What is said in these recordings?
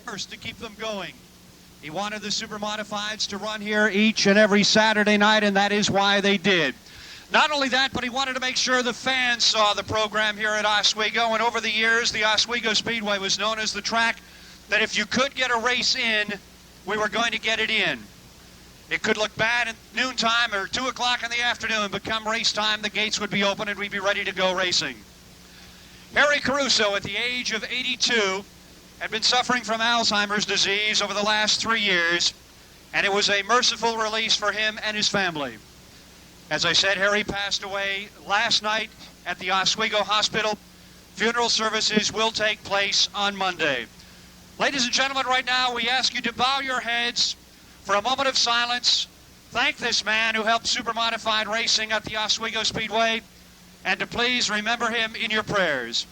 first to keep them going. He wanted the super modifieds to run here each and every Saturday night, and that is why they did. Not only that, but he wanted to make sure the fans saw the program here at Oswego, and over the years, the Oswego Speedway was known as the track that if you could get a race in, we were going to get it in. It could look bad at noontime or 2 o'clock in the afternoon, but come race time, the gates would be open and we'd be ready to go racing. Harry Caruso, at the age of 82, had been suffering from Alzheimer's disease over the last 3 years, and it was a merciful release for him and his family. As I said, Harry passed away last night at the Oswego Hospital. Funeral services will take place on Monday. Ladies and gentlemen, right now we ask you to bow your heads for a moment of silence. Thank this man who helped super-modified racing at the Oswego Speedway, and to please remember him in your prayers.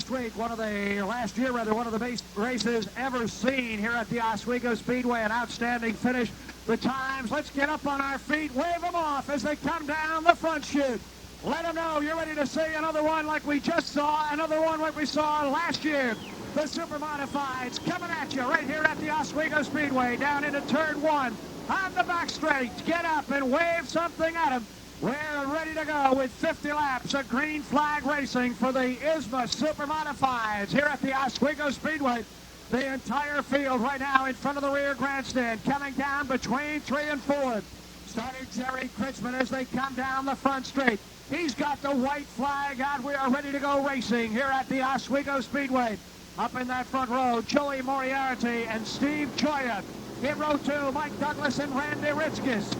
Last year, one of the best races ever seen here at the Oswego Speedway. An outstanding finish. The times, let's get up on our feet, wave them off as they come down the front chute. Let them know you're ready to see another one like we just saw, another one like we saw last year. The Super Modifieds coming at you right here at the Oswego Speedway, down into turn 1. On the back straight, get up and wave something at them. We're ready to go with 50 laps of green flag racing for the ISMA Super Modifieds here at the Oswego Speedway. The entire field right now in front of the rear grandstand, coming down between 3 and 4. Starter Jerry Kritzman as they come down the front straight. He's got the white flag out. We are ready to go racing here at the Oswego Speedway. Up in that front row, Joey Moriarty and Steve Joya. In row 2, Mike Douglas and Randy Ritzkis.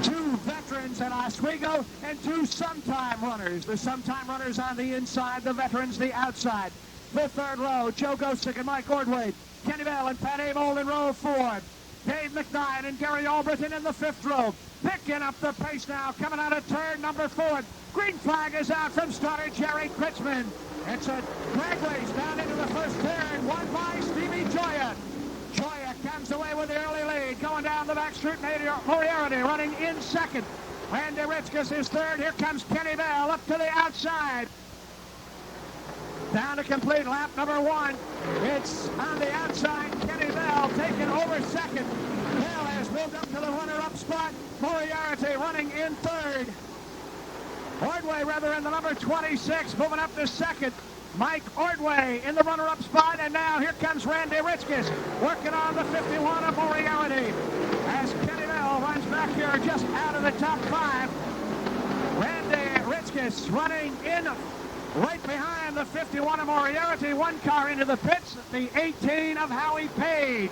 2 veterans at Oswego and 2 sometime runners. The sometime runners on the inside, the veterans the outside. The third row, Joe Gosick and Mike Ordway. Kenny Bell and Pat Abel in row 4. Dave McKnight and Gary Albritton in the 5th row. Picking up the pace now, coming out of turn number 4. Green flag is out from starter Jerry Kritzman. It's a drag race down into the first turn, won by Stevie Joya. Joya comes away with the early lead, going down the back street. Moriarty running in 2nd. Randy Ritzkis is 3rd. Here comes Kenny Bell up to the outside. Down to complete lap number 1. It's on the outside. Kenny Bell taking over 2nd. Bell has moved up to the runner-up spot. Moriarty running in 3rd. Ordway rather in the number 26, moving up to 2nd. Mike Ordway in the runner-up spot, and now here comes Randy Ritzkis working on the 51 of Moriarty. As Kenny Bell runs back here just out of the top 5. Randy Ritzkis running in right behind the 51 of Moriarty. 1 car into the pits, the 18 of Howie Page.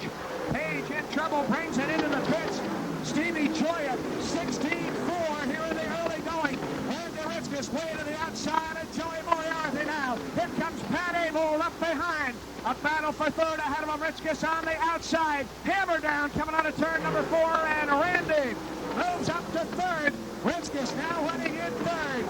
Page in trouble, brings it into the pits. Stevie Joya, 16-4 here in the early going. Randy Ritzkis way to the outside of Joey Moriarty now. Here comes Pat Abel up behind. A battle for 3rd ahead of him. Ritzkis on the outside. Hammer down coming out of turn number 4, and Randy moves up to 3rd. Ritzkis now running in 3rd.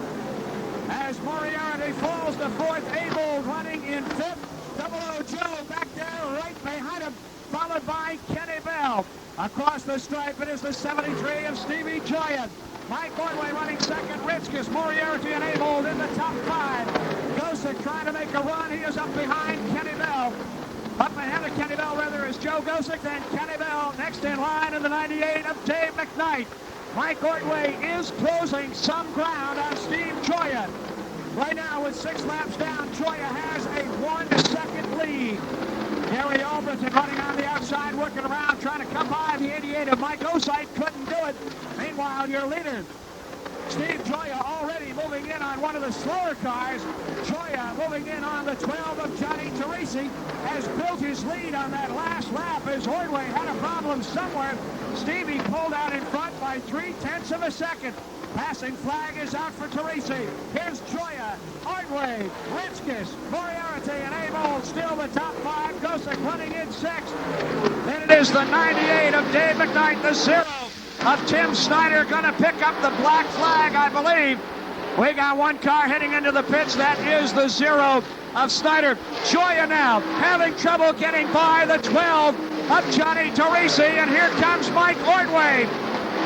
As Moriarty falls to 4th, Abel running in 5th. Double O Joe back there right behind him, followed by Kenny Bell. Across the stripe, it is the 73 of Stevie Joya. Mike Ordway running 2nd. Ritzkis, Moriarty, and Abel in the top 5. Gosick trying to make a run. He is up behind Kenny Bell. Up ahead of Kenny Bell, rather, is Joe Gosick. Then Kenny Bell next in line in the 98 of Dave McKnight. Mike Ordway is closing some ground on Steve Joya. Right now, with 6 laps down, Joya has a 1-second lead. Gary Albritton running on the outside, working around, trying to come by the 88 of Mike Osite. Couldn't do it. Meanwhile, your leader, Steve Joya, already moving in on one of the slower cars. Joya moving in on the 12 of Johnny Teresi, has built his lead on that last lap as Ordway had a problem somewhere. Stevie pulled out in front by 0.3 of a second. Passing flag is out for Teresi. Here's Joya, Ordway, Ritzkis, Moriarty, and Abel still the top 5. Gosick running in 6th. Then it is the 98 of Dave McKnight, the 0 of Tim Snyder, going to pick up the black flag, I believe. We got 1 car heading into the pits. That is the 0 of Snyder. Joya now having trouble getting by the 12 of Johnny Teresi, and here comes Mike Ordway.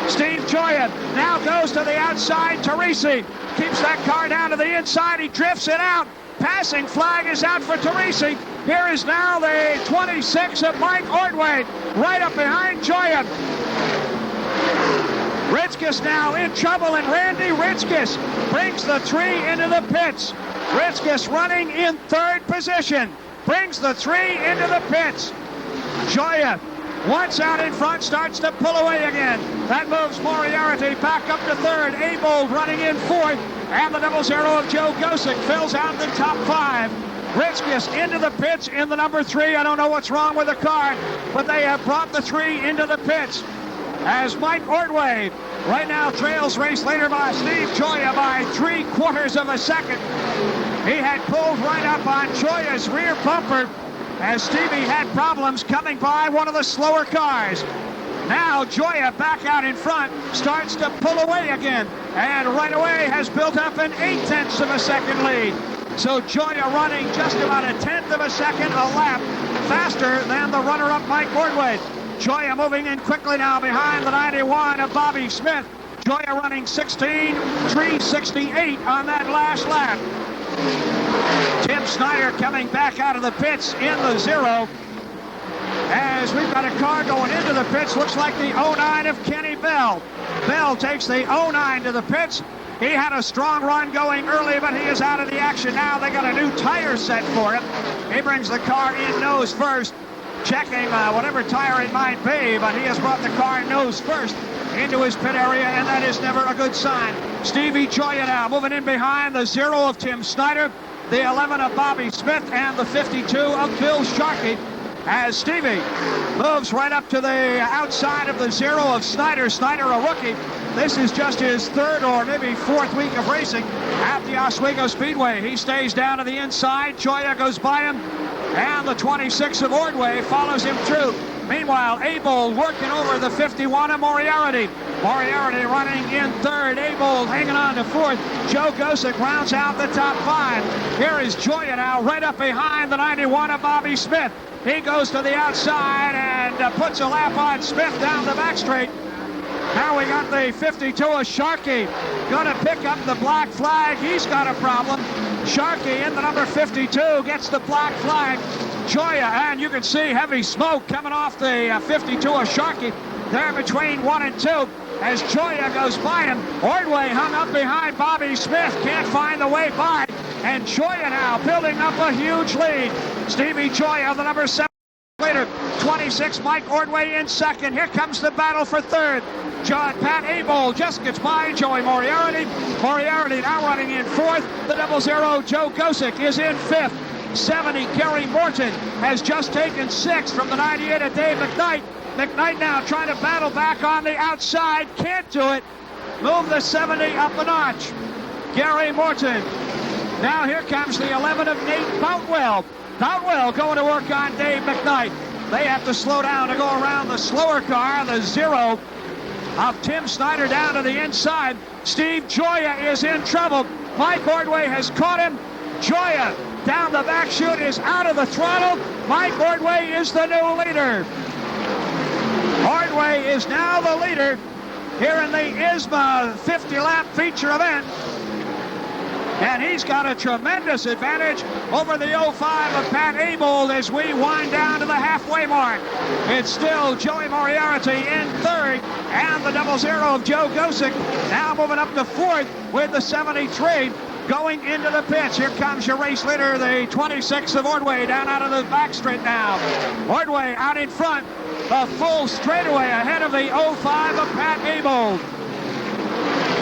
Steve Gioia now goes to the outside. Teresi keeps that car down to the inside. He drifts it out. Passing flag is out for Teresi. Here is now the 26 of Mike Ordway, right up behind Gioia. Ritzkes now in trouble, and Randy Ritzkes brings the 3 into the pits. Ritzkes running in 3rd position, brings the 3 into the pits. Gioia, once out in front, starts to pull away again. That moves Moriarty back up to 3rd. Abold running in 4th, and the 00 of Joe Gosick fills out the top 5. Ritzkes into the pits in the number 3. I don't know what's wrong with the car, but they have brought the 3 into the pits. As Mike Ordway right now trails race leader by Steve Gioia by 3/4 of a second. He had pulled right up on Gioia's rear bumper as Stevie had problems coming by one of the slower cars. Now Gioia back out in front, starts to pull away again, and right away has built up an 0.8 of a second lead. So Gioia running just about a 1/10 of a second a lap faster than the runner-up Mike Ordway. Gioia moving in quickly now behind the 91 of Bobby Smith. Gioia running 16:368 on that last lap. Tim Snyder coming back out of the pits in the 0. As we've got a car going into the pits, looks like the 09 of Kenny Bell. Bell takes the 09 to the pits. He had a strong run going early, but he is out of the action now. They got a new tire set for him. He brings the car in nose first, checking whatever tire it might be, but he has brought the car nose first into his pit area, and that is never a good sign. Stevie Gioia now moving in behind the 0 of Tim Snyder, the 11 of Bobby Smith, and the 52 of Bill Sharkey, as Stevie moves right up to the outside of the 0 of Snyder. Snyder, a rookie. This is just his 3rd or maybe 4th week of racing at the Oswego Speedway. He stays down to the inside. Gioia goes by him, and the 26 of Ordway follows him through. Meanwhile, Abold working over the 51 of Moriarty. Moriarty running in 3rd. Abold hanging on to 4th. Joe Gosick rounds out the top 5. Here is Gioia now right up behind the 91 of Bobby Smith. He goes to the outside and puts a lap on Smith down the back straight. Now we got the 52 of Sharkey going to pick up the black flag. He's got a problem. Sharkey in the number 52 gets the black flag. Gioia, and you can see heavy smoke coming off the 52 of Sharkey there between 1 and 2 as Gioia goes by him. Ordway hung up behind Bobby Smith, can't find the way by, and Gioia now building up a huge lead. Stevie Gioia, the number 7 later, 26 Mike Ordway in 2nd. Here comes the battle for 3rd. Pat Abold just gets by Joey Moriarty. Moriarty now running in 4th. The 00 Joe Gosick is in 5th. 70 Gary Morton has just taken 6th from the 98 of Dave McKnight. McKnight now trying to battle back on the outside. Can't do it. Move the 70 up a notch. Gary Morton. Now here comes the 11 of Nate Boutwell. Boutwell going to work on Dave McKnight. They have to slow down to go around the slower car, the 0 of Tim Snyder down to the inside. Steve Gioia is in trouble. Mike Ordway has caught him. Gioia down the back chute is out of the throttle. Mike Ordway is the new leader. Ordway is now the leader here in the ISMA 50-lap feature event. And he's got a tremendous advantage over the 05 of Pat Abold as we wind down to the halfway mark. It's still Joey Moriarty in 3rd, and the 00 of Joe Gosick now moving up to 4th with the 73 going into the pits. Here comes your race leader, the 26 of Ordway, down out of the back straight now. Ordway out in front, the full straightaway ahead of the 05 of Pat Abold.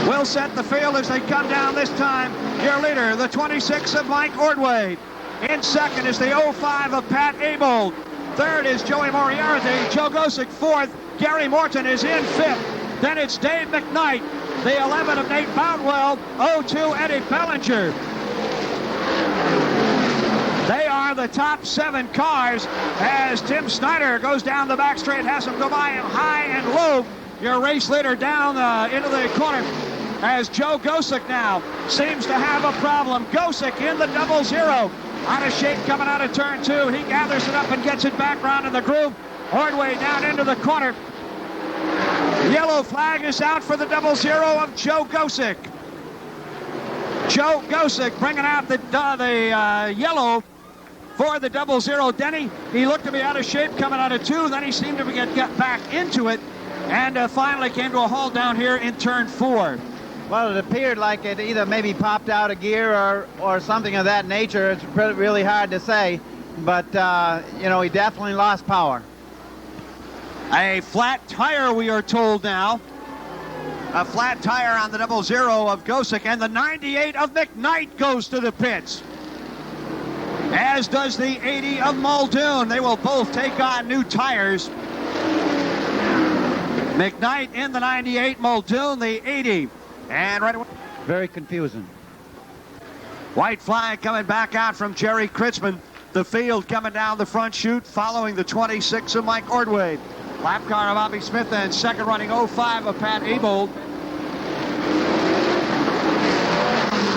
Will set the field as they come down this time. Your leader, the 26 of Mike Ordway. In 2nd is the 05 of Pat Abold. 3rd is Joey Moriarty. Joe Gosick 4th. Gary Morton is in 5th. Then it's Dave McKnight. The 11 of Nate Boutwell. 02 Eddie Bellinger. They are the top 7 cars as Tim Snyder goes down the back straight, has them go by him high and low. Your race leader down into the corner as Joe Gosick now seems to have a problem. Gosick in the 00. Out of shape coming out of turn 2. He gathers it up and gets it back round in the groove Ordway down into the corner. Yellow flag is out for the 00 of Joe Gosick. Joe Gosick bringing out the yellow for the 00. Denny, he looked to be out of shape coming out of 2. Then he seemed to get back into it and finally came to a halt down here in turn 4. Well, it appeared like it either maybe popped out of gear or something of that nature. It's really hard to say, but, you know, he definitely lost power. A flat tire, we are told now. A flat tire on the 00 of Gosick, and the 98 of McKnight goes to the pits. As does the 80 of Muldoon. They will both take on new tires. McKnight in the 98, Muldoon the 80. And right away, very confusing. White flag coming back out from Jerry Kritzman. The field coming down the front chute, following the 26 of Mike Ordway. Lap car of Bobby Smith, and second running 05 of Pat Abold.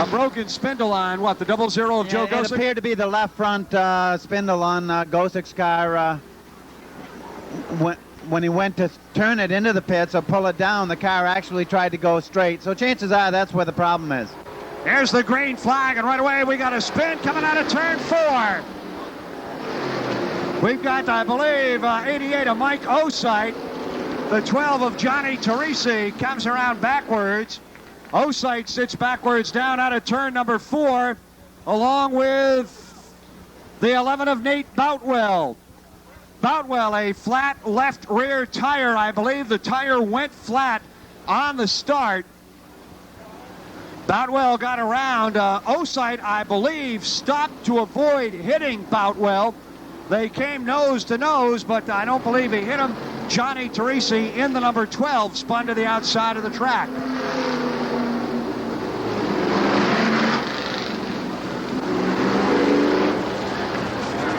A broken spindle on what, the 00 of Joe Gosick? It appeared to be the left front spindle on Gosick's car. When he went to turn it into the pits or pull it down, the car actually tried to go straight. So chances are that's where the problem is. There's the green flag, and right away we got a spin coming out of turn 4. We've got, I believe, 88 of Mike Osite. The 12 of Johnny Teresi comes around backwards. Osite sits backwards down out of turn number 4, along with the 11 of Nate Boutwell. Boutwell, a flat left rear tire. I believe the tire went flat on the start. Boutwell got around. Osite, I believe, stopped to avoid hitting Boutwell. They came nose to nose, but I don't believe he hit him. Johnny Teresi in the number 12 spun to the outside of the track.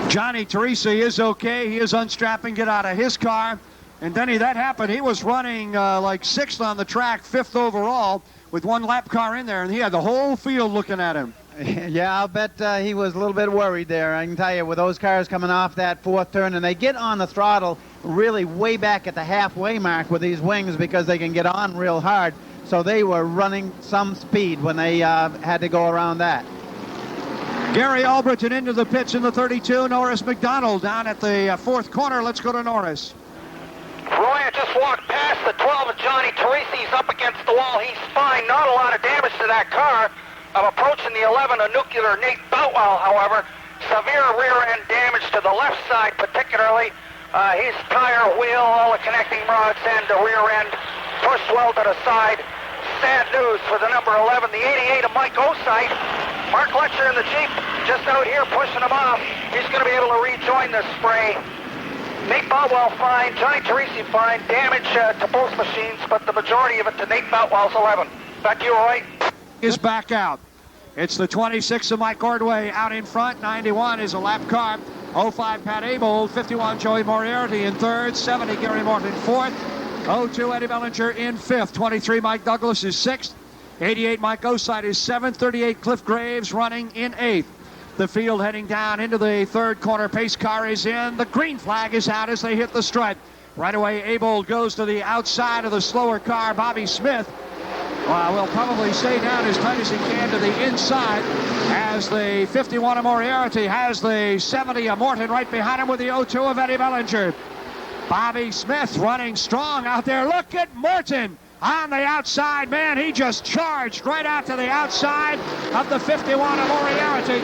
Johnny Teresi is okay. He is unstrapping, get out of his car. And Denny, that happened. He was running like 6th on the track, 5th overall, with one lap car in there, and he had the whole field looking at him. Yeah, I'll bet he was a little bit worried there. I can tell you, with those cars coming off that 4th turn, and they get on the throttle really way back at the halfway mark with these wings because they can get on real hard. So they were running some speed when they had to go around that. Gary Albritton into the pits in the 32. Norris McDonald down at the 4th corner. Let's go to Norris. Roy, I just walked past the 12 of Johnny Teresi. He's up against the wall. He's fine. Not a lot of damage to that car. I'm approaching the 11 of Nuclear Nate Boutwell, however. Severe rear end damage to the left side, particularly. His tire, wheel, all the connecting rods, and the rear end pushed well to the side. Sad news for the number 11, the 88 of Mike Osite. Mark Letcher in the Jeep just out here pushing him off. He's going to be able to rejoin this fray. Nate Boutwell fine, Johnny Teresi fine, damage to both machines, but the majority of it to Nate Boutwell's 11. Back to you, Roy. Is back out. It's the 26 of Mike Ordway out in front. 91 is a lap car. 05 Pat Abold, 51 Joey Moriarty in 3rd, 70 Gary Morton 4th, 02 Eddie Bellinger in 5th, 23 Mike Douglas is 6th, 88 Mike Osite is 7th, 38 Cliff Graves running in 8th. The field heading down into the 3rd corner. Pace car is in. The green flag is out as they hit the stripe. Right away, Abold goes to the outside of the slower car. Bobby Smith will probably stay down as tight as he can to the inside as the 51 of Moriarty has the 70 of Morton right behind him with the 02 of Eddie Bellinger. Bobby Smith running strong out there. Look at Morton on the outside. Man, he just charged right out to the outside of the 51 of Moriarty.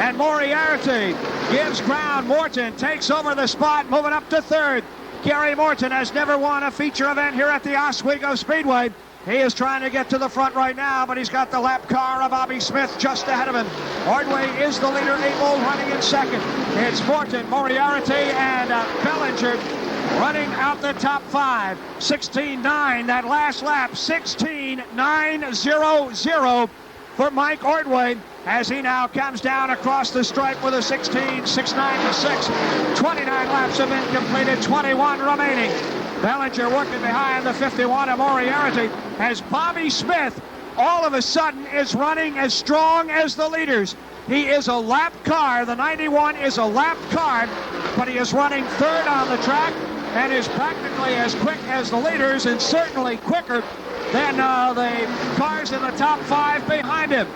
And Moriarty gives ground. Morton takes over the spot, moving up to 3rd. Gary Morton has never won a feature event here at the Oswego Speedway. He is trying to get to the front right now, but he's got the lap car of Bobby Smith just ahead of him. Ordway is the leader, Abold running in 2nd. It's Morton, Moriarty, and Bellinger running out the top 5. 16-9, that last lap, 16-9-0-0 for Mike Ordway as he now comes down across the stripe with a 16-6-9-6. 29 laps have been completed, 21 remaining. Bellinger working behind the 51 of Moriarty as Bobby Smith all of a sudden is running as strong as the leaders. He is a lap car. The 91 is a lap car but he is running third on the track and is practically as quick as the leaders and certainly quicker than the cars in the top 5 behind him.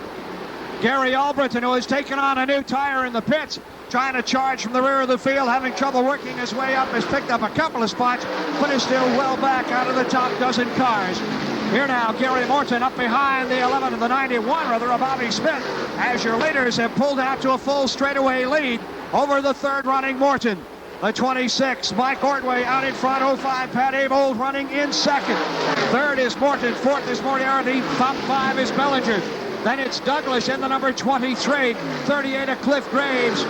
Gary Albritton, who has taken on a new tire in the pits, trying to charge from the rear of the field, having trouble working his way up, has picked up a couple of spots, but is still well back out of the top dozen cars. Here now, Gary Morton up behind the 11 and the 91, rather, of Bobby Smith, as your leaders have pulled out to a full straightaway lead over the third running Morton. The 26, Mike Ordway out in front. 05, Pat Abold running in second. Third is Morton. Fourth is Moriarty. Top 5 is Bellinger. Then it's Douglas in the number 23. 38 of Cliff Graves.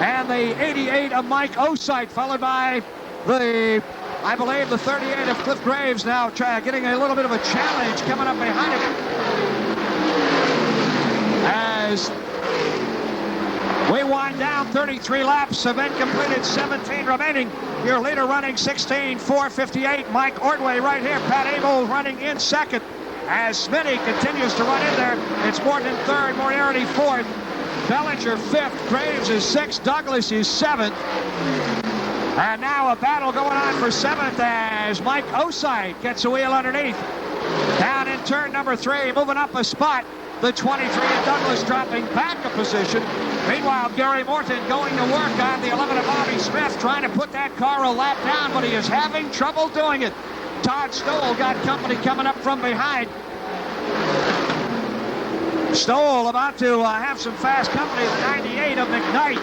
And the 88 of Mike Osite, followed by the, I believe, the 38 of Cliff Graves now getting a little bit of a challenge coming up behind him. As we wind down, 33 laps have been completed, 17 remaining. Your leader running 16:4:58. Mike Ordway right here. Pat Abel running in second. As Smitty continues to run in there, it's Morton third, Moriarty fourth, Bellinger fifth, Graves is sixth, Douglas is seventh. And now a battle going on for seventh as Mike Osite gets a wheel underneath. Down in turn number 3, moving up a spot. The 23 of Douglas dropping back a position. Meanwhile, Gary Morton going to work on the 11 of Bobby Smith, trying to put that car a lap down, but he is having trouble doing it. Todd Stoll got company coming up from behind. Stoll about to have some fast company. The 98 of McKnight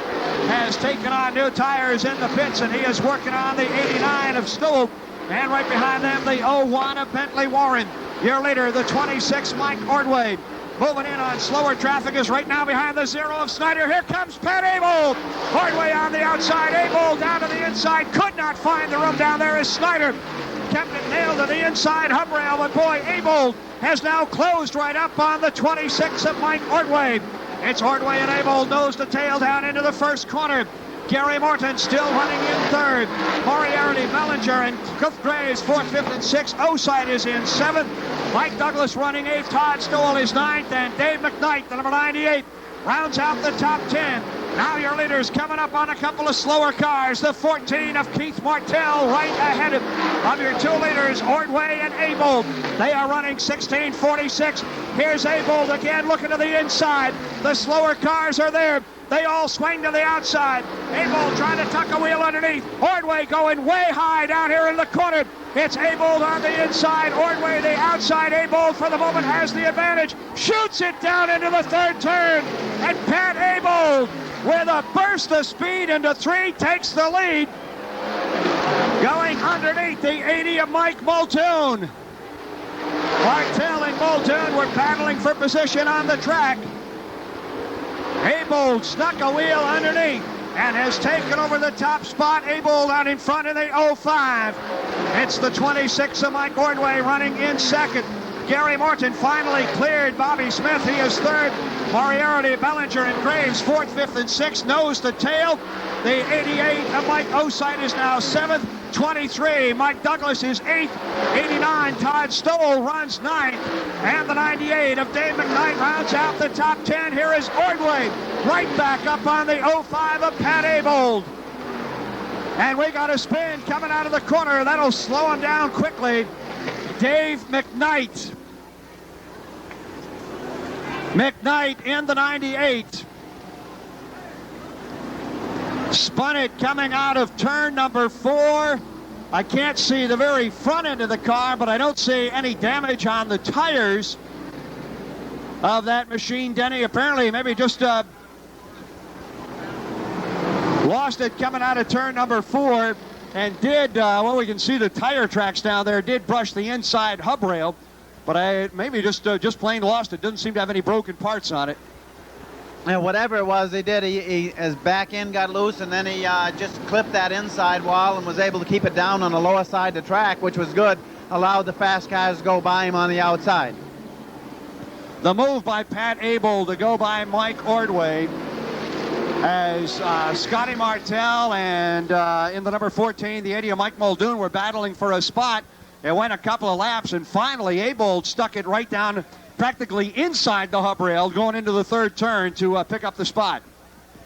has taken on new tires in the pits, and he is working on the 89 of Stoll. And right behind them, the 01 of Bentley Warren. Your leader, the 26, Mike Ordway. Moving in on slower traffic is right now behind the 0 of Snyder. Here comes Pat Abel. Ordway on the outside. Abel down to the inside. Could not find the room down there as Snyder kept it nailed to the inside hub rail. But boy, Abel has now closed right up on the 26 of Mike Ordway. It's Ordway and Abel nose to tail down into the first corner. Gary Morton still running in third. Moriarty, Bellinger, and Cliff Graves fourth, fifth, and sixth. Osite is in seventh. Mike Douglas running eighth. Todd Stoll is ninth. And Dave McKnight, the number 98, rounds out the top 10. Now your leaders coming up on a couple of slower cars. The 14 of Keith Martell right ahead of your two leaders, Ordway and Abel. They are running 16:46. Here's Abel again looking to the inside. The slower cars are there. They all swing to the outside. Abel trying to tuck a wheel underneath. Ordway going way high down here in the corner. It's Abel on the inside. Ordway the outside. Abel for the moment has the advantage. Shoots it down into the third turn. And Pat Abel with a burst of speed into 3 takes the lead. Going underneath the 80 of Mike Multoon. Martell and Multoon were battling for position on the track. Abel snuck a wheel underneath and has taken over the top spot. Abel out in front in the 05. It's the 26 of Mike Ordway running in second. Gary Morton finally cleared Bobby Smith. He is third. Moriarty, Bellinger, and Graves fourth, fifth, and sixth. Nose to tail. The 88 of Mike Osite is now seventh. 23, Mike Douglas is eighth. 89, Todd Stoll runs ninth. And the 98 of Dave McKnight rounds out the top 10. Here is Ordway right back up on the 05 of Pat Abel. And we got a spin coming out of the corner. That'll slow him down quickly. Dave McKnight. McKnight in the 98. Spun it coming out of turn number 4. I can't see the very front end of the car, but I don't see any damage on the tires of that machine. Denny apparently maybe just lost it coming out of turn number 4 and did, well, we can see the tire tracks down there, did brush the inside hub rail, but I maybe just plain lost it. Doesn't seem to have any broken parts on it. And whatever it was he did, his back end got loose, and then he just clipped that inside wall and was able to keep it down on the lower side of the track, which was good. Allowed the fast cars to go by him on the outside. The move by Pat Abel to go by Mike Ordway as Scotty Martell and in the number 14, the 80 of Mike Muldoon were battling for a spot. It went a couple of laps, and finally Abel stuck it right down practically inside the hub rail going into the third turn to pick up the spot.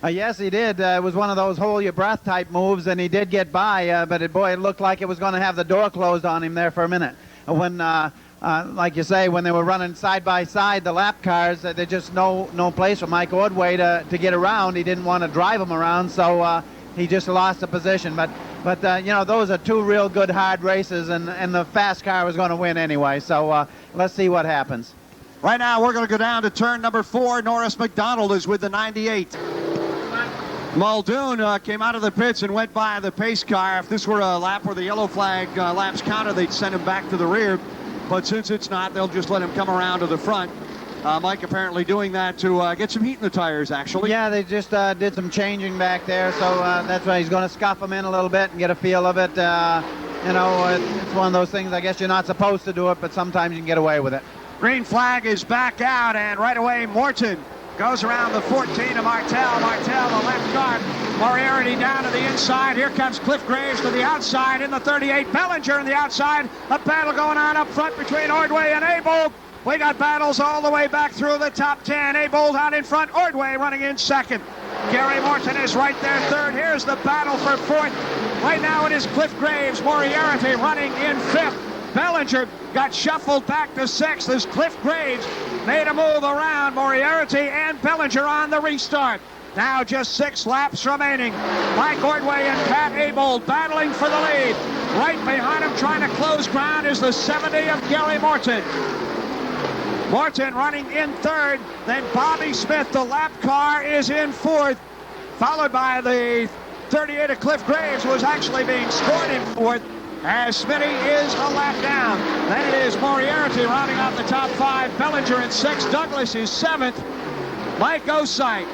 Yes, he did. It was one of those hold your breath type moves, and he did get by, but it looked like it was going to have the door closed on him there for a minute. When, like you say, when they were running side by side, the lap cars, there's just no place for Mike Ordway to get around. He didn't want to drive him around, so he just lost the position. But you know, those are two real good hard races, and the fast car was going to win anyway. So let's see what happens. Right now, we're going to go down to turn number 4. Norris McDonald is with the 98. Muldoon came out of the pits and went by the pace car. If this were a lap where the yellow flag laps counted, they'd send him back to the rear. But since it's not, they'll just let him come around to the front. Mike apparently doing that to get some heat in the tires, actually. Yeah, they just did some changing back there, so that's why he's going to scuff them in a little bit and get a feel of it. You know, it's one of those things, I guess you're not supposed to do it, but sometimes you can get away with it. Green flag is back out, and right away Morton goes around the 14 of Martel. Martel, the left guard. Moriarty down to the inside. Here comes Cliff Graves to the outside in the 38. Bellinger on the outside. A battle going on up front between Ordway and Abold. We got battles all the way back through the top 10. Abold out in front. Ordway running in second. Gary Morton is right there third. Here's the battle for fourth. Right now it is Cliff Graves. Moriarty running in fifth. Bellinger got shuffled back to sixth as Cliff Graves made a move around Moriarty and Bellinger on the restart. Now just 6 laps remaining. Mike Ordway and Pat Abold battling for the lead. Right behind him trying to close ground is the 70 of Gary Morton. Morton running in third. Then Bobby Smith, the lap car, is in fourth. Followed by the 38 of Cliff Graves, who was actually being scored in fourth, as Smitty is a lap down. Then it is Moriarty rounding out the top 5. Bellinger in 6th. Douglas is 7th. Mike Osite,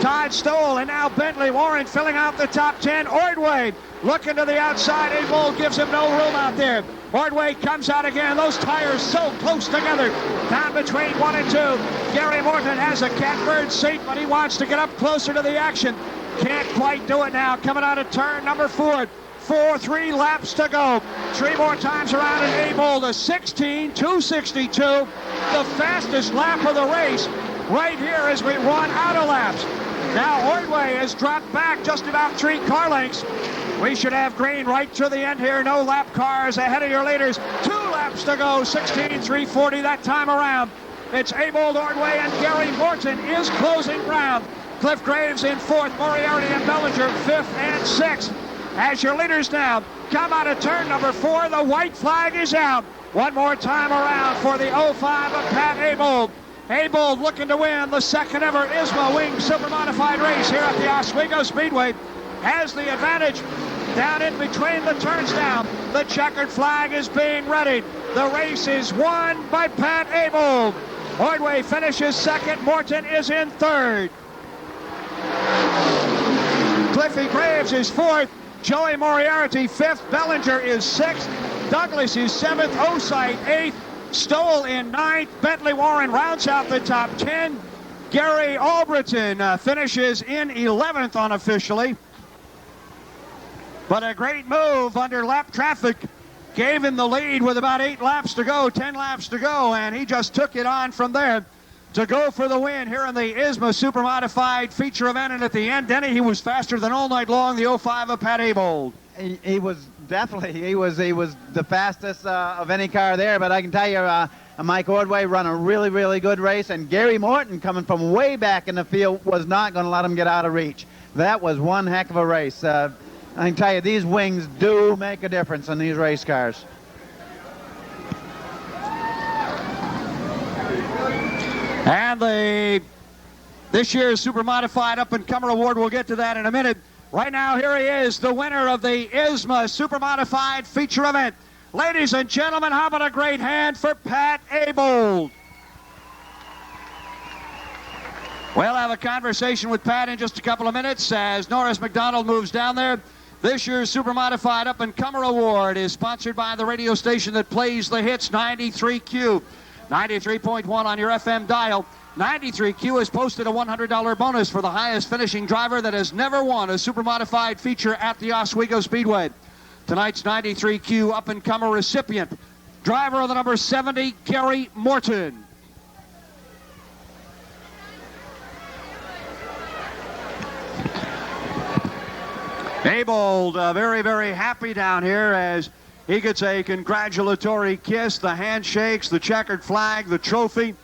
Todd Stoll, and now Bentley Warren filling out the top 10. Ordway looking to the outside. Abold gives him no room out there. Ordway comes out again. Those tires so close together. Down between 1 and 2. Gary Morton has a catbird seat, but he wants to get up closer to the action. Can't quite do it now. Coming out of turn number 4. 3 laps to go. 3 more times around and Abold, a 16.262. The fastest lap of the race right here as we run out of laps. Now Ordway has dropped back just about 3 car lengths. We should have green right to the end here. No lap cars ahead of your leaders. 2 laps to go. 16.340 that time around. It's Abold, Ordway, and Gary Morton is closing ground. Cliff Graves in 4th. Moriarty and Bellinger 5th and 6th. As your leaders now come out of turn number 4, the white flag is out. One more time around for the 05 of Pat Abold. Abold looking to win the second ever ISMA Wing Super Modified race here at the Oswego Speedway. Has the advantage down in between the turns down. The checkered flag is being readied. The race is won by Pat Abold. Ordway finishes second. Morton is in third. Cliffy Graves is 4th. Joey Moriarty 5th. Bellinger is 6th. Douglas is 7th. Osite 8th. Stoll in 9th. Bentley Warren rounds out the top 10. Gary Albritton finishes in 11th unofficially. But a great move under lap traffic gave him the lead with about 8 laps to go, 10 laps to go, and he just took it on from there to go for the win here in the ISMA Super Modified feature event. And at the end, Denny, he was faster than all night long, the 05 of Pat Abold. He was definitely, he was the fastest of any car there, but I can tell you, Mike Ordway run a really, really good race, and Gary Morton, coming from way back in the field, was not going to let him get out of reach. That was one heck of a race. I can tell you, these wings do make a difference in these race cars. And this year's Super Modified Up-and-Comer Award, we'll get to that in a minute. Right now, here he is, the winner of the ISMA Super Modified feature event. Ladies and gentlemen, how about a great hand for Pat Abold? We'll have a conversation with Pat in just a couple of minutes as Norris McDonald moves down there. This year's Super Modified Up-and-Comer Award is sponsored by the radio station that plays the hits, 93Q. 93.1 on your FM dial. 93Q has posted a $100 bonus for the highest finishing driver that has never won a Super Modified feature at the Oswego Speedway. Tonight's 93Q Up-and-Comer recipient, driver of the number 70, Gary Morton. Abold very, very happy down here as he gets a congratulatory kiss, the handshakes, the checkered flag, the trophy.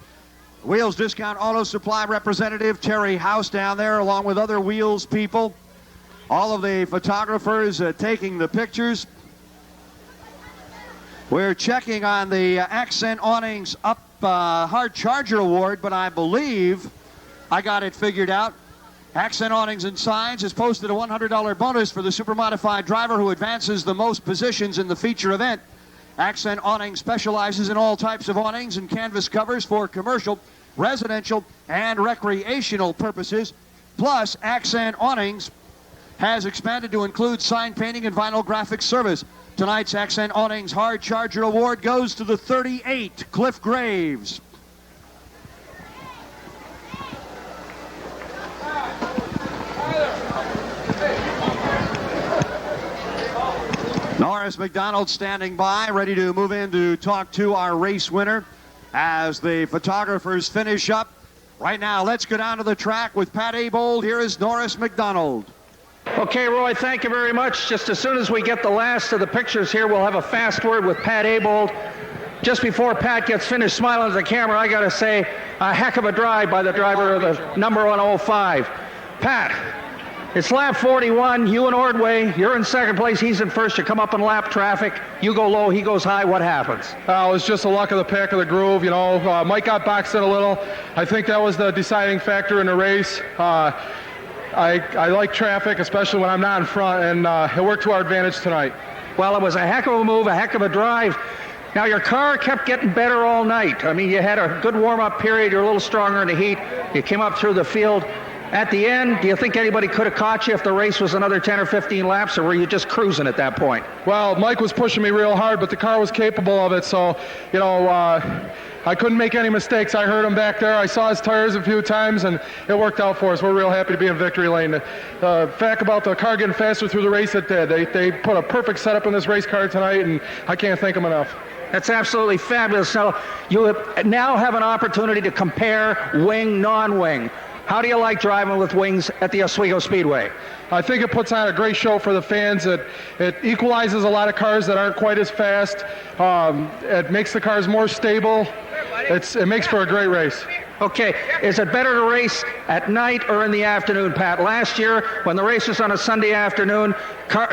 Wheels Discount Auto Supply representative Terry House down there, along with other Wheels people. All of the photographers taking the pictures. We're checking on the Accent Awnings Up Hard Charger Award, but I believe I got it figured out. Accent Awnings and Signs has posted a $100 bonus for the supermodified driver who advances the most positions in the feature event. Accent Awnings specializes in all types of awnings and canvas covers for commercial, residential, and recreational purposes. Plus, Accent Awnings has expanded to include sign painting and vinyl graphics service. Tonight's Accent Awnings Hard Charger Award goes to the 38, Cliff Graves. Norris McDonald standing by, ready to move in to talk to our race winner as the photographers finish up. Right now, let's go down to the track with Pat Abold. Here is Norris McDonald. Okay, Roy, thank you very much. Just as soon as we get the last of the pictures here, we'll have a fast word with Pat Abold. Just before Pat gets finished smiling at the camera, I got to say, a heck of a drive by the driver of the number 105. Pat, it's lap 41. You and Ordway, you're in second place. He's in first. You come up in lap traffic. You go low. He goes high. What happens? It was just the luck of the pick of the groove. You know, Mike got boxed in a little. I think that was the deciding factor in the race. I like traffic, especially when I'm not in front, and it worked to our advantage tonight. Well, it was a heck of a move, a heck of a drive. Now, your car kept getting better all night. I mean, you had a good warm-up period. You're a little stronger in the heat. You came up through the field. At the end, do you think anybody could have caught you if the race was another 10 or 15 laps, or were you just cruising at that point? Well, Mike was pushing me real hard, but the car was capable of it, so, you know, I couldn't make any mistakes. I heard him back there. I saw his tires a few times, and it worked out for us. We're real happy to be in victory lane. The fact about the car getting faster through the race, it did. They put a perfect setup in this race car tonight, and I can't thank them enough. That's absolutely fabulous. So you now have an opportunity to compare wing, non-wing. How do you like driving with wings at the Oswego Speedway? I think it puts on a great show for the fans. It equalizes a lot of cars that aren't quite as fast. It makes the cars more stable. It makes for a great race. Okay, is it better to race at night or in the afternoon, Pat? Last year, when the race was on a Sunday afternoon,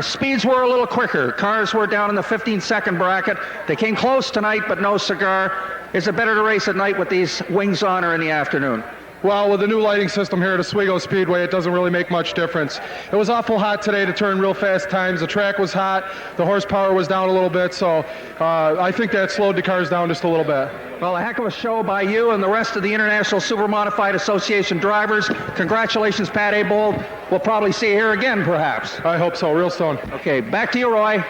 speeds were a little quicker. Cars were down in the 15-second bracket. They came close tonight, but no cigar. Is it better to race at night with these wings on or in the afternoon? Well, with the new lighting system here at Oswego Speedway, it doesn't really make much difference. It was awful hot today to turn real fast times. The track was hot. The horsepower was down a little bit, so I think that slowed the cars down just a little bit. Well, a heck of a show by you and the rest of the International Super Modified Association drivers. Congratulations, Pat Abold. We'll probably see you here again, perhaps. I hope so, real soon. Okay, back to you, Roy.